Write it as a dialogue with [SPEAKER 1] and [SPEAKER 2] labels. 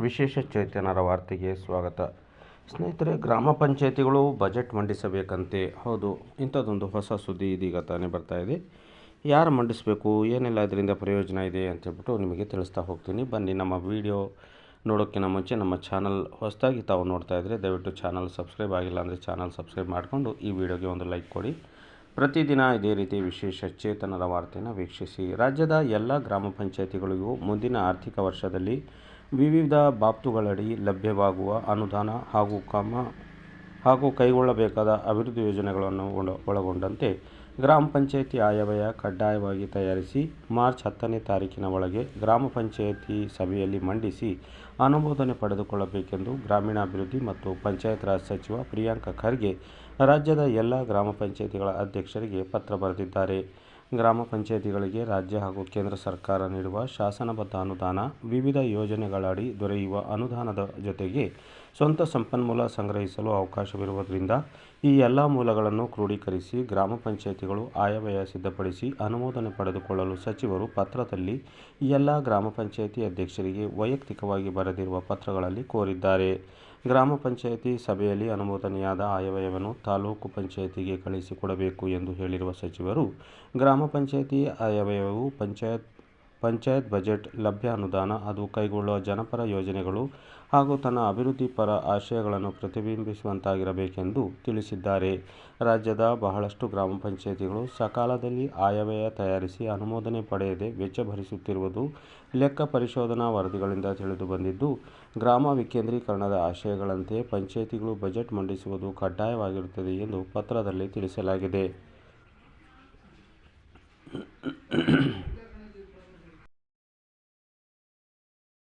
[SPEAKER 1] ವಿಶೇಷ ಚೇತನರ ವಾರ್ತೆಗೆ ಸ್ವಾಗತ. ಸ್ನೇಹಿತರೆ, ಗ್ರಾಮ ಪಂಚಾಯತಿಗಳು ಬಜೆಟ್ ಮಂಡಿಸಬೇಕಂತೆ. ಹೌದು, ಇಂಥದ್ದೊಂದು ಹೊಸ ಸುದ್ದಿ ಇದೀಗ ತಾನೇ ಬರ್ತಾ ಇದೆ. ಯಾರು ಮಂಡಿಸಬೇಕು, ಏನೆಲ್ಲ ಇದರಿಂದ ಪ್ರಯೋಜನ ಇದೆ ಅಂತೇಳ್ಬಿಟ್ಟು ನಿಮಗೆ ತಿಳಿಸ್ತಾ ಹೋಗ್ತೀನಿ. ಬನ್ನಿ, ನಮ್ಮ ವಿಡಿಯೋ ನೋಡೋಕ್ಕಿಂತ ಮುಂಚೆ ನಮ್ಮ ಚಾನಲ್ ಹೊಸದಾಗಿ ತಾವು ನೋಡ್ತಾ ಇದ್ದರೆ ದಯವಿಟ್ಟು ಚಾನಲ್ ಸಬ್ಸ್ಕ್ರೈಬ್ ಆಗಿಲ್ಲ ಅಂದರೆ ಚಾನಲ್ ಸಬ್ಸ್ಕ್ರೈಬ್ ಮಾಡಿಕೊಂಡು ಈ ವಿಡಿಯೋಗೆ ಒಂದು ಲೈಕ್ ಕೊಡಿ. ಪ್ರತಿದಿನ ಇದೇ ರೀತಿ ವಿಶೇಷ ಚೇತನರ ವಾರ್ತೆಯನ್ನು ವೀಕ್ಷಿಸಿ. ರಾಜ್ಯದ ಎಲ್ಲ ಗ್ರಾಮ ಪಂಚಾಯತಿಗಳಿಗೂ ಮುಂದಿನ ಆರ್ಥಿಕ ವರ್ಷದಲ್ಲಿ ವಿವಿಧ ಬಾಬ್ತುಗಳಡಿ ಲಭ್ಯವಾಗುವ ಅನುದಾನ ಹಾಗೂ ಕೈಗೊಳ್ಳಬೇಕಾದ ಅಭಿವೃದ್ಧಿ ಯೋಜನೆಗಳನ್ನು ಒಳಗೊಂಡಂತೆ ಗ್ರಾಮ ಪಂಚಾಯತಿ ಆಯವ್ಯಯ ಕಡ್ಡಾಯವಾಗಿ ತಯಾರಿಸಿ ಮಾರ್ಚ್ 10ನೇ ತಾರೀಕಿನ ಒಳಗೆ ಗ್ರಾಮ ಪಂಚಾಯತಿ ಸಭೆಯಲ್ಲಿ ಮಂಡಿಸಿ ಅನುಮೋದನೆ ಪಡೆದುಕೊಳ್ಳಬೇಕೆಂದು ಗ್ರಾಮೀಣಾಭಿವೃದ್ಧಿ ಮತ್ತು ಪಂಚಾಯತ್ ರಾಜ್ ಸಚಿವ ಪ್ರಿಯಾಂಕ್ ಖರ್ಗೆ ರಾಜ್ಯದ ಎಲ್ಲ ಗ್ರಾಮ ಪಂಚಾಯತಿಗಳ ಅಧ್ಯಕ್ಷರಿಗೆ ಪತ್ರ ಬರೆದಿದ್ದಾರೆ. ಗ್ರಾಮ ಪಂಚಾಯತಿಗಳಿಗೆ ರಾಜ್ಯ ಹಾಗೂ ಕೇಂದ್ರ ಸರ್ಕಾರ ನೀಡುವ ಶಾಸನಬದ್ಧ ಅನುದಾನ, ವಿವಿಧ ಯೋಜನೆಗಳಡಿ ದೊರೆಯುವ ಅನುದಾನದ ಜೊತೆಗೆ ಸ್ವಂತ ಸಂಪನ್ಮೂಲ ಸಂಗ್ರಹಿಸಲು ಅವಕಾಶವಿರುವುದರಿಂದ ಈ ಎಲ್ಲ ಮೂಲಗಳನ್ನು ಕ್ರೋಢೀಕರಿಸಿ ಗ್ರಾಮ ಪಂಚಾಯತಿಗಳು ಆಯವ್ಯಯ ಸಿದ್ಧಪಡಿಸಿ ಅನುಮೋದನೆ ಪಡೆದುಕೊಳ್ಳಲು ಸಚಿವರು ಪತ್ರದಲ್ಲಿ ಎಲ್ಲ ಗ್ರಾಮ ಪಂಚಾಯತಿ ಅಧ್ಯಕ್ಷರಿಗೆ ವೈಯಕ್ತಿಕವಾಗಿ ಬರೆದಿರುವ ಪತ್ರಗಳಲ್ಲಿ ಕೋರಿದ್ದಾರೆ. ಗ್ರಾಮ ಪಂಚಾಯತಿ ಸಭೆಯಲ್ಲಿ ಅನುಮೋದನೆಯಾದ ಆಯವ್ಯಯವನ್ನು ತಾಲೂಕು ಪಂಚಾಯತಿಗೆ ಕಳುಹಿಸಿಕೊಡಬೇಕು ಎಂದು ಹೇಳಿರುವ ಸಚಿವರು, ಗ್ರಾಮ ಪಂಚಾಯತಿ ಆಯವ್ಯಯವು ಪಂಚಾಯತ್ ಬಜೆಟ್, ಲಭ್ಯ ಅನುದಾನ, ಅದು ಕೈಗೊಳ್ಳುವ ಜನಪರ ಯೋಜನೆಗಳು ಹಾಗೂ ತನ್ನ ಅಭಿವೃದ್ಧಿ ಪರ ಆಶಯಗಳನ್ನು ಪ್ರತಿಬಿಂಬಿಸುವಂತಾಗಿರಬೇಕೆಂದು ತಿಳಿಸಿದ್ದಾರೆ. ರಾಜ್ಯದ ಬಹಳಷ್ಟು ಗ್ರಾಮ ಪಂಚಾಯತಿಗಳು ಸಕಾಲದಲ್ಲಿ ಆಯವ್ಯಯ ತಯಾರಿಸಿ ಅನುಮೋದನೆ ಪಡೆಯದೆ ವೆಚ್ಚ ಭರಿಸುತ್ತಿರುವುದು ಲೆಕ್ಕ ಪರಿಶೋಧನಾ ವರದಿಗಳಿಂದ ತಿಳಿದುಬಂದಿದ್ದು, ಗ್ರಾಮ ವಿಕೇಂದ್ರೀಕರಣದ ಆಶಯಗಳಂತೆ ಪಂಚಾಯತಿಗಳು ಬಜೆಟ್ ಮಂಡಿಸುವುದು ಕಡ್ಡಾಯವಾಗಿರುತ್ತದೆ ಎಂದು ಪತ್ರದಲ್ಲಿ ತಿಳಿಸಲಾಗಿದೆ.